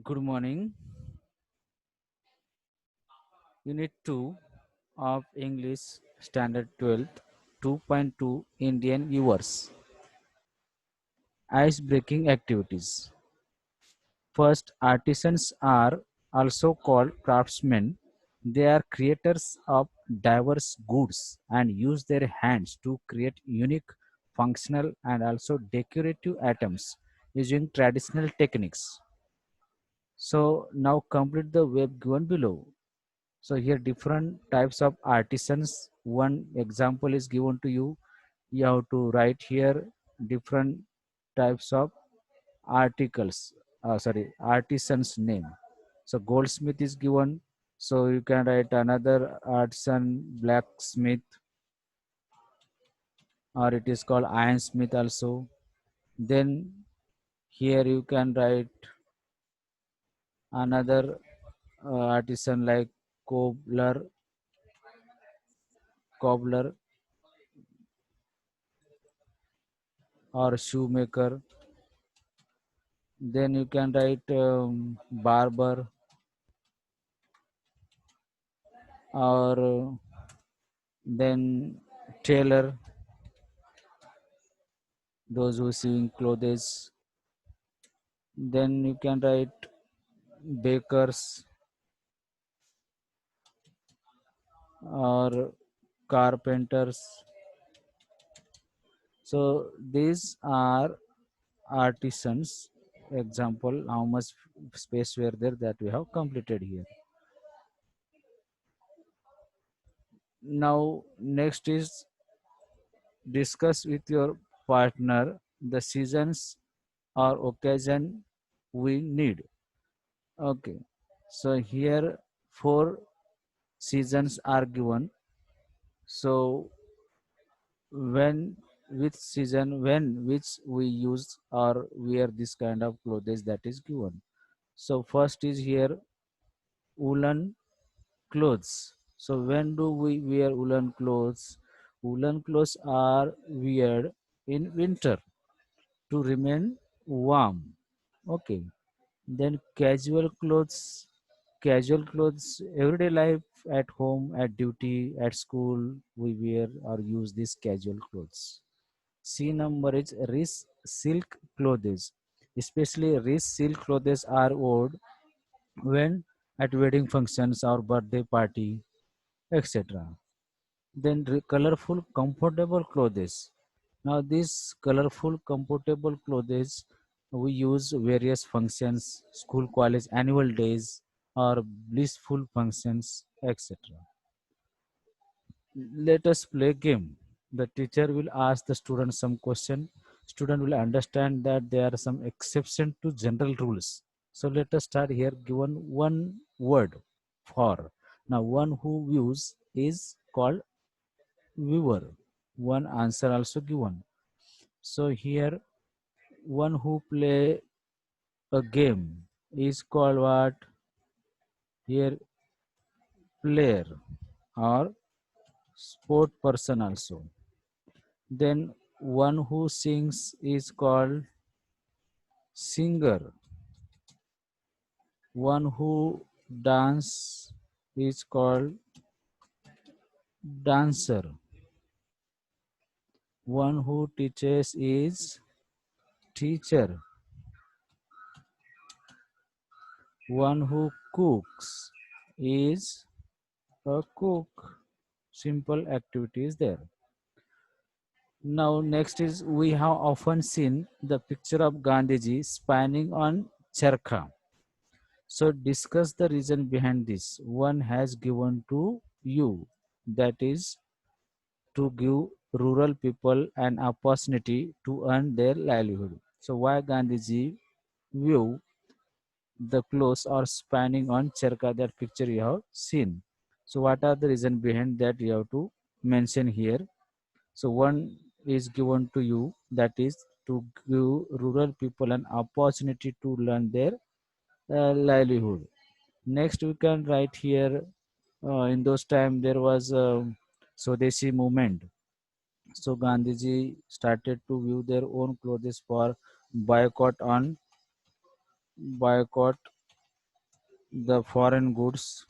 Good morning. Unit 2 of English Standard 12 2.2 Indian viewers. Ice breaking activities. First, artisans are also called craftsmen. They are creators of diverse goods and use their hands to create unique, functional, and also decorative items using traditional techniques. So, now complete the web given below. So here different types of artisans. One example is given to you. You have to write here different types of articles. Artisan's name. So goldsmith is given. So you can write another artisan, blacksmith, or it is called ironsmith also. Then here you can write another artisan like cobbler, cobbler or shoemaker. Then you can write barber or then tailor, those who sewing clothes. Then you can write bakers or carpenters. So these are artisans. Example, how much space were there that we have completed here. Now next is discuss with your partner the seasons or occasion we need. Okay, so here four seasons are given. So when which season when which we use or wear this kind of clothes that is given. So first is here woolen clothes. So when do we wear woolen clothes? Woolen clothes are wear in winter to remain warm. Okay. Then casual clothes, everyday life at home, at duty, at school, we wear or use these casual clothes. C number is rich silk clothes. Especially rich silk clothes are worn when at wedding functions or birthday party, etc. Then colorful, comfortable clothes. Now, these colorful, comfortable clothes we use various functions, school, college, annual days, or blissful functions, etc. Let us play game. The teacher will ask the student some question. Student will understand that there are some exception to general rules. So let us start here. Given one word for. Now, one who views is called viewer. One answer also given. So here one who play a game is called what? Here player or sport person also. Then one who sings is called singer. One who dance is called dancer. One who teaches is teacher. One who cooks is a cook. Simple activities there. Now, next is we have often seen the picture of Gandhiji spinning on charkha. So, discuss the reason behind this. One has given to you, that is to give rural people an opportunity to earn their livelihood. So, why Gandhiji view the clothes or spanning on charkha, that picture you have seen? So, what are the reason behind that you have to mention here? So one is given to you, that is to give rural people an opportunity to learn their livelihood. Next we can write here in those time there was a Swadeshi movement. So Gandhiji started to view their own clothes for boycott on boycott. the foreign goods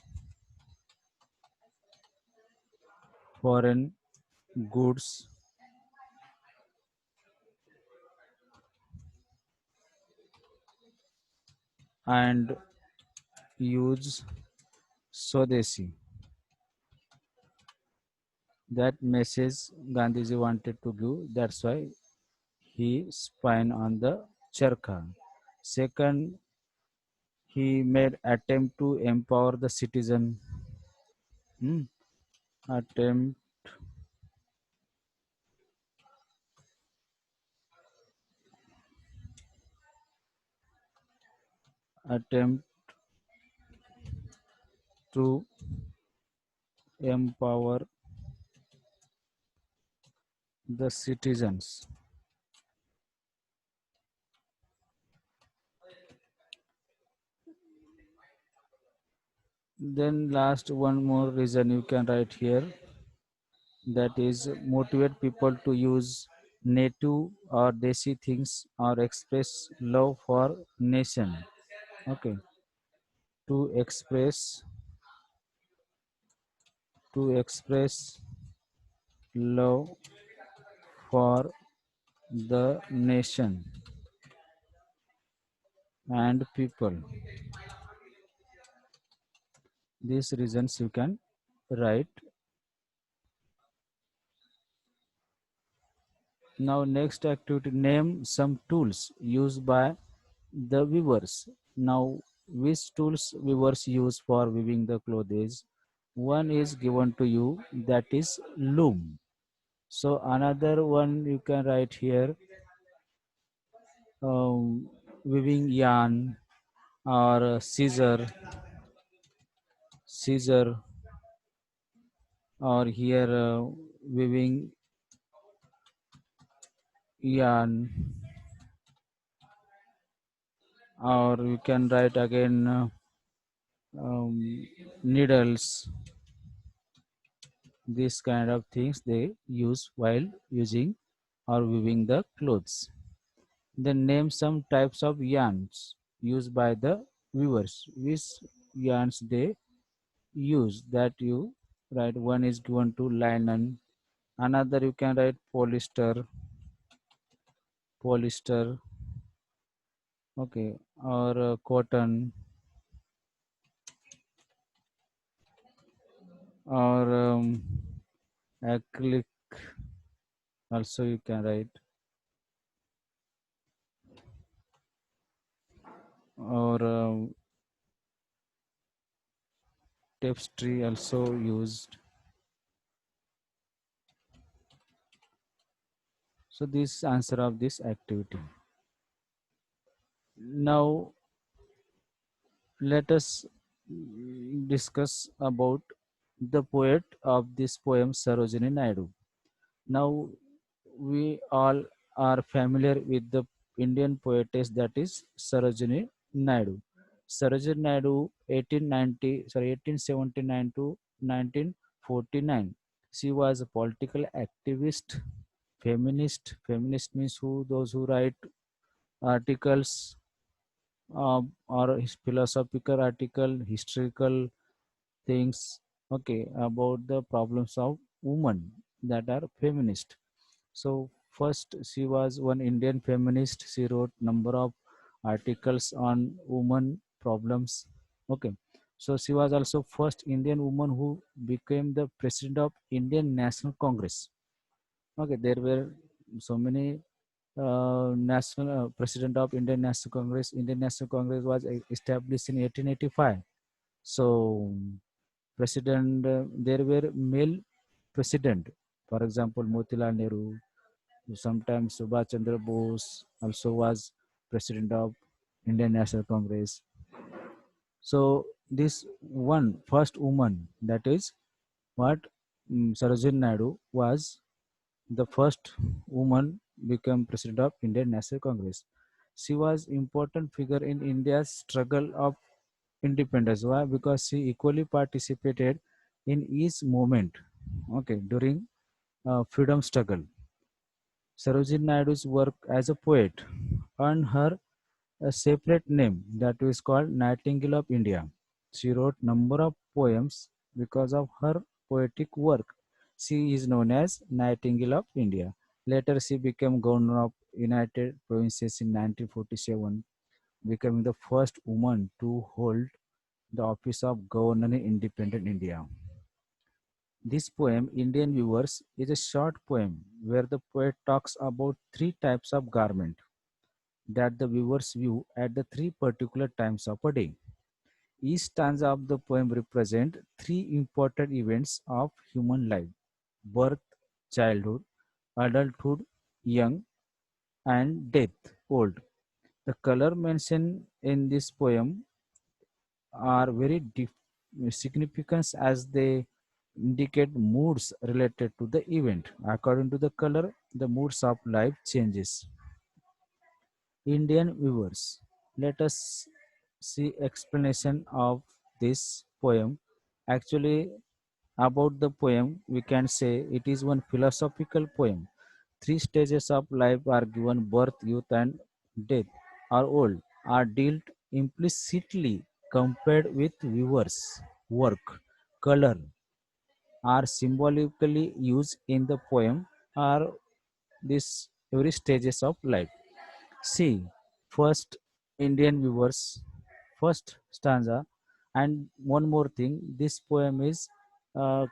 and use Swadeshi. That message Gandhiji wanted to give. That's why he spun on the charkha. Second, he made attempt to empower the citizen. Hmm, attempt attempt to empower the citizens. Then last one more reason you can write here, that is motivate people to use native or desi things or express love for nation. Okay, to express love for the nation and people. These reasons you can write. Now next activity, name some tools used by the weavers. Now which tools weavers use for weaving the clothes? One is given to you, that is loom. So another one you can write here, weaving yarn or scissor, or here weaving yarn, or you can write again needles. These kind of things they use while using or weaving the clothes. Then name some types of yarns used by the weavers. Which yarns they use, that you write. One is given to linen, another you can write polyester, okay, or cotton, or acrylic. Also you can write, or tapestry also used. So this answer of this activity. Now let us discuss about the poet of this poem, Sarojini Naidu. Now we all are familiar with the Indian poetess, that is Sarojini Naidu. Sarojini Naidu 1879 to 1949. She was a political activist, feminist. Feminist means who, those who write articles, or philosophical article, historical things, okay, about the problems of women, that are feminist. So first she was one Indian feminist. She wrote number of articles on women problems. Okay. So she was also first Indian woman who became the president of Indian National Congress. Okay, there were so many national president of Indian National Congress. Indian National Congress was established in 1885. So president, there were male president. For example, Motilal Nehru, sometimes Subhash Chandra Bose also was president of Indian National Congress. So this one first woman, that is what, Sarojini Naidu was the first woman became president of Indian National Congress. She was important figure in India's struggle of independence. Why? Because she equally participated in each movement. Okay, during freedom struggle. Sarojini Naidu's work as a poet earned her a separate name that is called Nightingale of India. She wrote number of poems because of her poetic work. She is known as Nightingale of India. Later, she became governor of United Provinces in 1947, becoming the first woman to hold the office of governor in independent India. This poem, Indian Viewers, is a short poem where the poet talks about three types of garment that the viewers view at the three particular times of a day. Each stanza of the poem represents three important events of human life: birth, childhood, adulthood, young, and death, old. The color mentioned in this poem are very significant as they indicate moods related to the event. According to the color, the moods of life changes. Indian viewers, let us see explanation of this poem. Actually, about the poem, we can say it is one philosophical poem. Three stages of life are given: birth, youth, and death, or old, are dealt implicitly compared with viewers' work. Color are symbolically used in the poem, are this every stages of life. See, first Indian viewers, first stanza, and one more thing. This poem is uh,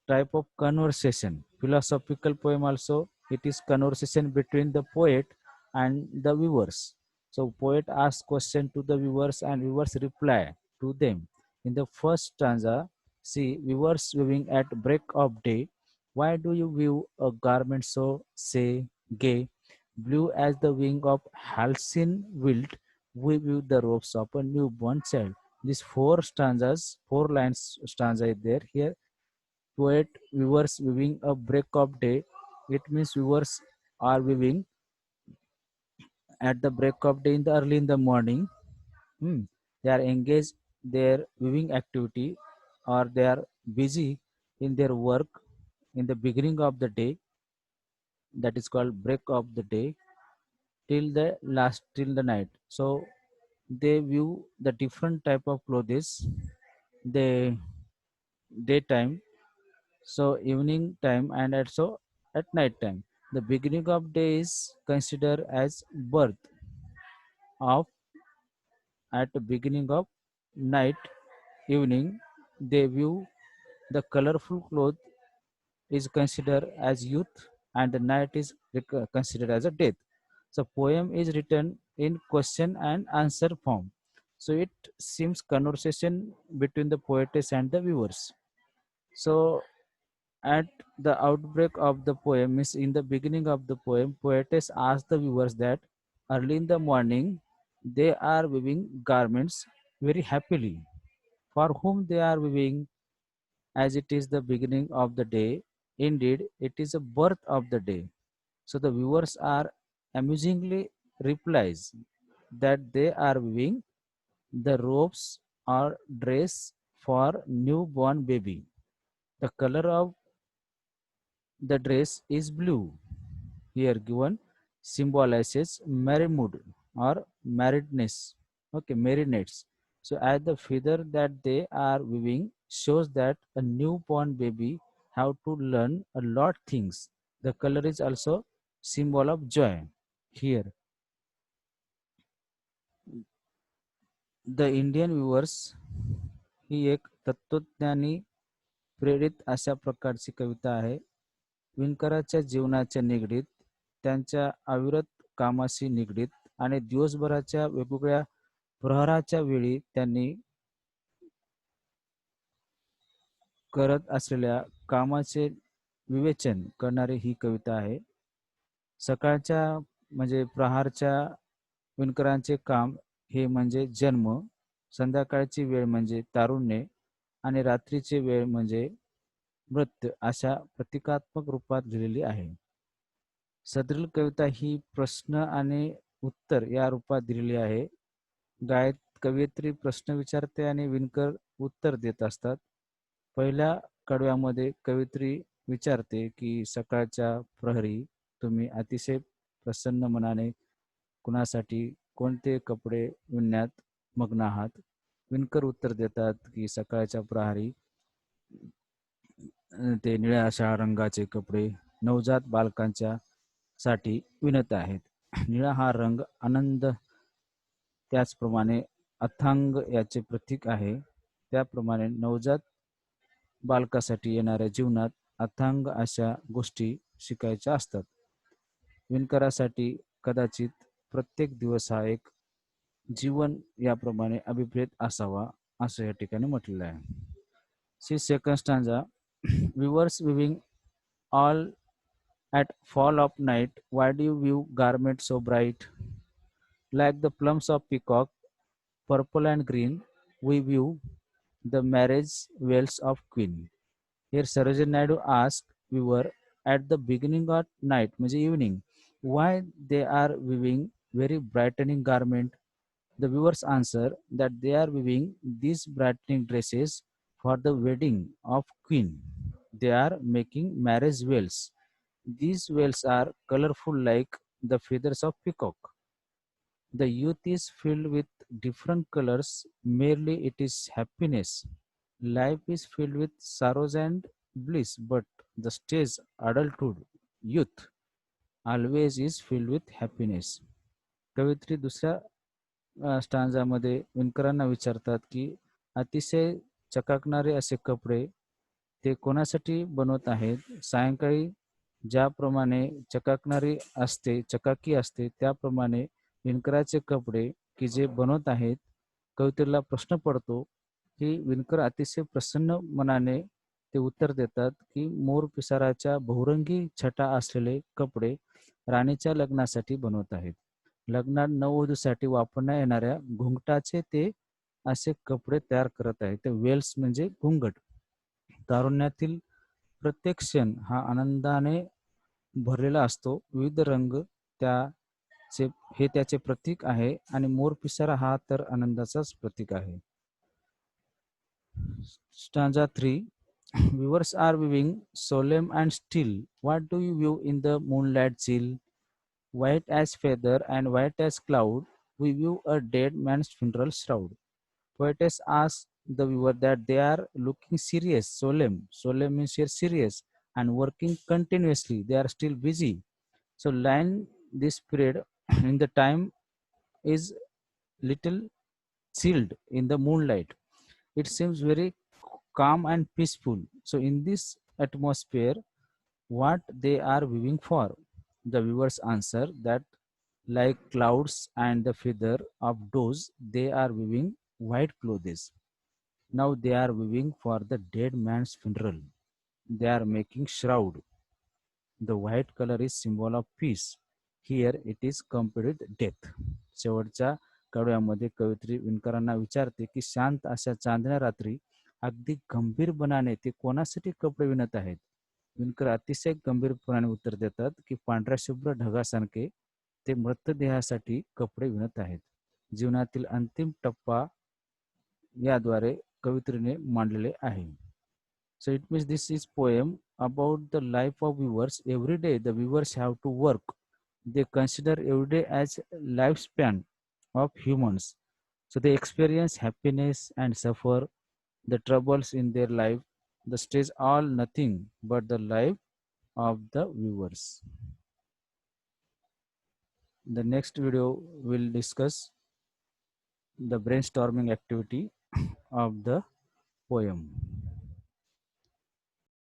type of conversation. Philosophical poem also, it is conversation between the poet and the viewers. So poet asks question to the viewers and viewers reply to them. In the first stanza, see viewers viewing at break of day. Why do you view a garment so say gay? Blue as the wing of Halcyon wilt, we view the robes of a newborn child. These four stanzas, four lines stanza is there here. Poet viewers viewing a break of day. It means viewers are viewing at the break of day in the early in the morning. Hmm. They are engaged their viewing activity or they are busy in their work in the beginning of the day, that is called break of the day, till the last till the night. So they view the different type of clothes. They daytime, so evening time, and also at night time. The beginning of day is considered as birth of, at the beginning of night, evening they view the colorful cloth is considered as youth, and the night is considered as a death. So poem is written in question and answer form. So it seems conversation between the poetess and the viewers. So at the outbreak of the poem, is in the beginning of the poem, poetess asks the viewers that early in the morning they are weaving garments very happily. For whom they are weaving, as it is the beginning of the day, indeed it is a birth of the day. So the viewers are amusingly replies that they are weaving the robes or dress for newborn baby. The color of the dress is blue. Here given symbolizes married or marriedness. Okay, marinates. So as the feather that they are weaving shows that a newborn baby have to learn a lot things. The color is also symbol of joy. Here, the Indian viewers ही एक तत्वज्ञानी प्रेरित अशा प्रकारची कविता आहे. विणकराच्या जीवनाच्या निगडीत, त्यांच्या अविरत कामाशी निगडीत आणि दिवसभराच्या वेगवेगळ्या प्रहराच्या वेळी त्यांनी करत असलेल्या कामाचे विवेचन करणारी ही कविता आहे. सकाळच्या म्हणजे प्रहारच्या विणकरांचे काम हे म्हणजे जन्म, संध्याकाळची वेळ म्हणजे तारुण्य आणि रात्रीची वेळ म्हणजे मृत्यू अशा प्रतिकात्मक रूपात लिहिलेली आहे. सदरील कविता ही प्रश्न आणि उत्तर या रूपात दिलेली आहे. गायक कवयित्री प्रश्न विचारते आणि विणकर उत्तर देत असतात. पहिल्या कडव्यामध्ये कवयित्री विचारते की सकाळच्या प्रहरी तुम्ही अतिशय प्रसन्न मनाने कुणासाठी कोणते कपडे विणण्यात मग्न आहात. विणकर उत्तर देतात की सकाळच्या प्रहरी ते निळ्या अशा रंगाचे कपडे नवजात बालकांच्या साठी विणत आहेत. निळा हा रंग आनंद, त्याचप्रमाणे अथांग याचे प्रतीक आहे. त्याप्रमाणे नवजात बालकासाठी येणाऱ्या जीवनात अथांग अशा गोष्टी शिकायच्या असतात. विणकरासाठी कदाचित प्रत्येक दिवस हा एक जीवन याप्रमाणे अभिप्रेत असावा, असं या ठिकाणी म्हटलेलं आहे. See second stanza. Weavers weaving all at fall of night, why do you weave garments so bright? Like the plums of peacock, purple and green, we weave the marriage veils of queen. Here Sarojini Naidu asked weaver at the beginning of night, म्हणजे evening, why they are weaving very brightening garment. The viewers answer that they are weaving these brightening dresses for the wedding of queen. They are making marriage veils. These veils are colorful like the feathers of peacock. The youth is filled with different colors, merely it is happiness. Life is filled with sorrows and bliss, but the stage adulthood, youth, always is filled with happiness. कवयित्री दुसऱ्या स्टांजामध्ये विणकरांना विचारतात की अतिशय चकाकणारे असे कपडे ते कोणासाठी बनवत आहेत. सायंकाळी ज्याप्रमाणे चकाकी असते त्याप्रमाणे विणकराचे कपडे की जे बनवत आहेत. कवयित्रीला प्रश्न पडतो की विणकर अतिशय प्रसन्न मनाने ते उत्तर देतात की मोर पिसाराच्या बहुरंगी छटा असलेले कपडे राणीच्या लग्नासाठी बनवत आहेत. लग्नात नववधूसाठी वापरण्यात येणाऱ्या घुंगटाचे ते असे कपडे तयार करत आहेत. ते वेल्स म्हणजे घुंगट. तारुण्यातील प्रत्येक क्षण हा आनंदाने भरलेला असतो. विविध रंग त्याचे प्रतीक आहे आणि मोर पिसारा हा तर आनंदाचाच प्रतीक आहे. Stanza 3. Weavers are weaving solemn and still. What do you weave in the moonlight chill? White as feather and white as cloud, we weave a dead man's funeral shroud. Poetess asks the viewer that they are looking serious, solemn. Solemn means here serious and working continuously. They are still busy. So line this period in the time is little chilled in the moonlight. It seems very calm and peaceful. So in this atmosphere, what they are weaving for? The viewers answer that like clouds and the feather of doves, they are weaving white clothes. Now they are weaving for the dead man's funeral. They are making shroud. The white color is symbol of peace. Here it is compared with death. शेवटच्या कडव्यामध्ये कवयित्री विणकरांना विचारते की शांत अशा चांदण्या रात्री अगदी गंभीरपणाने ते कोणासाठी कपडे विणत आहेत. विणकर अतिशय गंभीरपणाने उत्तर देतात की पांढऱ्या शुभ्र ढगासारखे ते मृतदेहासाठी कपडे विणत आहेत. जीवनातील अंतिम टप्पा याद्वारे कवयित्रीने मांडलेले आहे. So it means this is poem about the life of weavers. Every day the weavers have to work. They consider every day as lifespan of humans. So they experience happiness and suffer the troubles in their life. The stage all nothing but the life of the weavers. The next video will discuss the brainstorming activity of the poem.